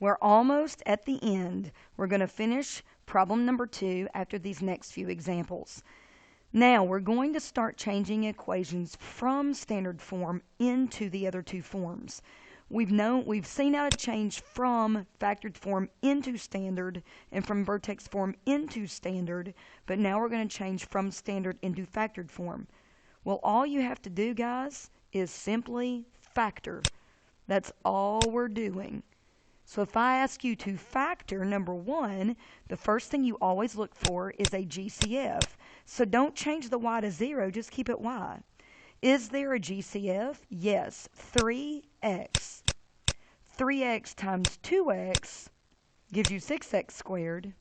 We're almost at the end. We're going to finish problem number 2 after these next few examples. Now we're going to start changing equations from standard form into the other two forms. We've seen how to change from factored form into standard and from vertex form into standard, but now we're going to change from standard into factored form. Well, all you have to do, guys, is simply factor. That's all we're doing. So if I ask you to factor number 1, the first thing you always look for is a GCF. So don't change the y to 0, just keep it y. Is there a GCF? Yes, 3x. 3x times 2x gives you 6x squared.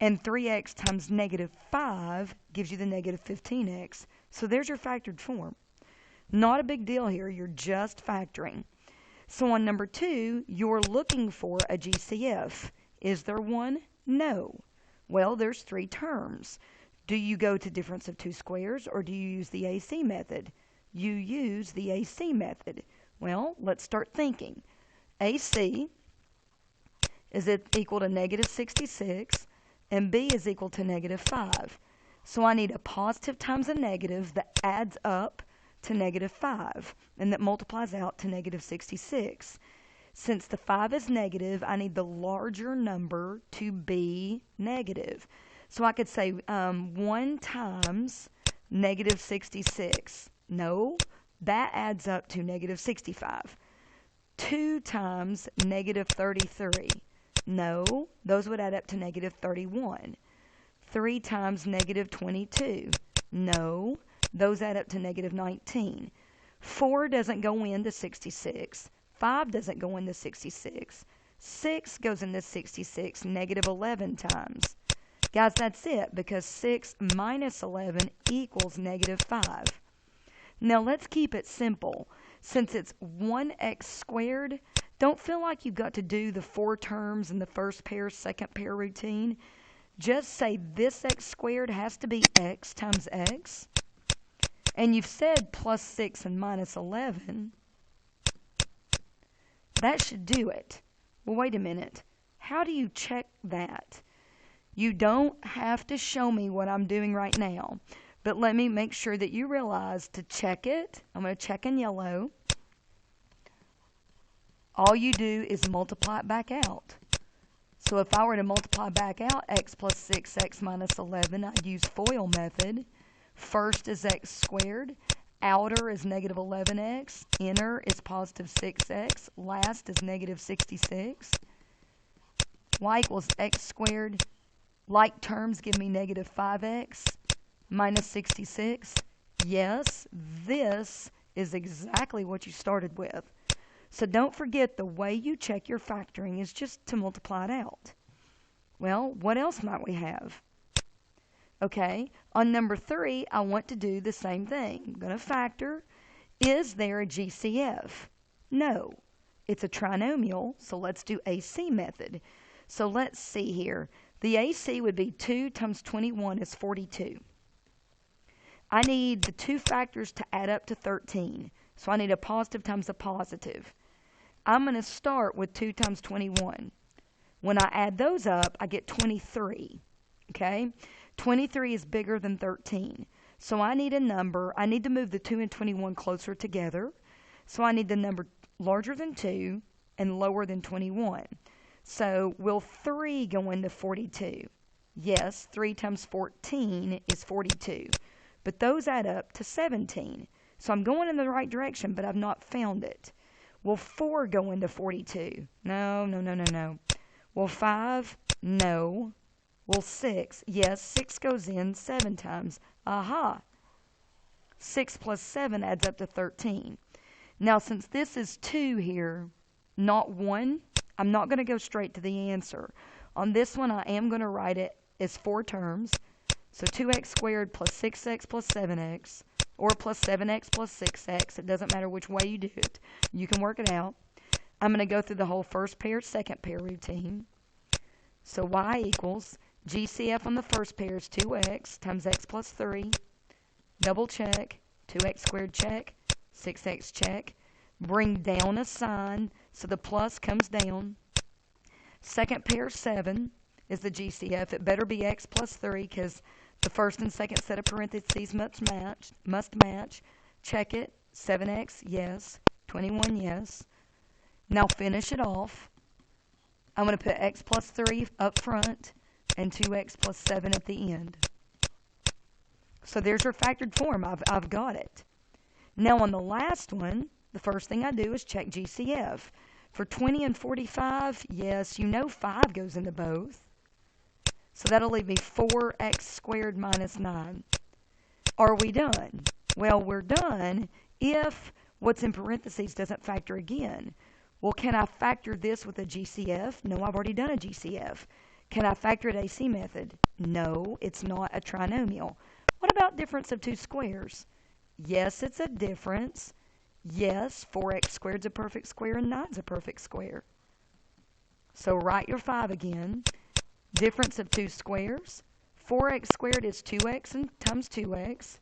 And 3x times negative 5 gives you the negative 15x. So there's your factored form. Not a big deal here, you're just factoring. So on number 2, you're looking for a GCF. Is there one? No. Well, there's 3 terms. Do you go to difference of 2 squares or do you use the AC method? You use the AC method. Well, let's start thinking. AC is equal to negative 66 and B is equal to negative 5. So I need a positive times a negative that adds up to negative 5, and that multiplies out to negative 66. Since the 5 is negative, I need the larger number to be negative. So I could say 1 times negative 66. No, that adds up to negative 65. 2 times negative 33. No, those would add up to negative 31. 3 times negative 22. No, those add up to negative 19. 4 doesn't go into 66. 5 doesn't go into 66. 6 goes into 66 negative 11 times. Guys, that's it, because 6 minus 11 equals negative 5. Now let's keep it simple. Since it's 1x squared, don't feel like you've got to do the 4 terms in the first pair, second pair routine. Just say this x squared has to be x times x. And you've said plus 6 and minus 11. That should do it. Well, wait a minute. How do you check that? You don't have to show me what I'm doing right now. But let me make sure that you realize to check it. I'm going to check in yellow. All you do is multiply it back out. So if I were to multiply back out x plus 6x minus 11, I'd use FOIL method. First is x squared, outer is negative 11x, inner is positive 6x, last is negative 66. Y equals x squared. Like terms give me negative 5x minus 66. Yes, this is exactly what you started with. So don't forget the way you check your factoring is just to multiply it out. Well, what else might we have? Okay, on number 3, I want to do the same thing. I'm going to factor. Is there a GCF? No. It's a trinomial, so let's do AC method. So let's see here. The AC would be 2 times 21 is 42. I need the 2 factors to add up to 13. So I need a positive times a positive. I'm going to start with 2 times 21. When I add those up, I get 23. Okay? 23 is bigger than 13. So I need a number. I need to move the 2 and 21 closer together. So I need the number larger than 2 and lower than 21. So will 3 go into 42? Yes, 3 times 14 is 42. But those add up to 17. So I'm going in the right direction, but I've not found it. Will 4 go into 42? No, no, no, no, no. Will 5? No. Will 6? Yes, 6 goes in 7 times. Aha! 6 plus 7 adds up to 13. Now, since this is 2 here, not 1, I'm not going to go straight to the answer. On this one, I am going to write it as 4 terms. So 2x squared plus 6x plus 7x, or plus 7x plus 6x. It doesn't matter which way you do it. You can work it out. I'm going to go through the whole first pair, second pair routine. So y equals GCF on the first pair is 2x times x plus 3. Double check. 2x squared check. 6x check. Bring down a sign. So the plus comes down. Second pair 7 is the GCF. It better be x plus 3 because the first and second set of parentheses must match. Check it. 7x, yes. 21, yes. Now finish it off. I'm going to put x plus 3 up front and 2x plus 7 at the end. So there's your factored form. I've got it. Now on the last one, the first thing I do is check GCF. For 20 and 45, yes, you know 5 goes into both. So that'll leave me 4x squared minus 9. Are we done? Well, we're done if what's in parentheses doesn't factor again. Well, can I factor this with a GCF? No, I've already done a GCF. Can I factor it AC method? No, it's not a trinomial. What about difference of two squares? Yes, it's a difference. Yes, 4x squared is a perfect square and 9 is a perfect square. So write your 5 again. Difference of two squares. 4x squared is 2x times 2x.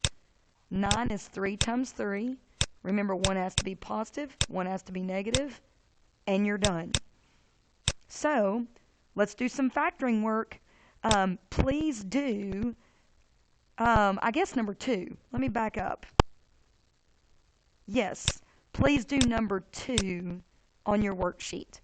9 is 3 times 3. Remember, one has to be positive, one has to be negative, and you're done. So let's do some factoring work. Please do, I guess number 2. Let me back up. Yes, please do number 2 on your worksheet.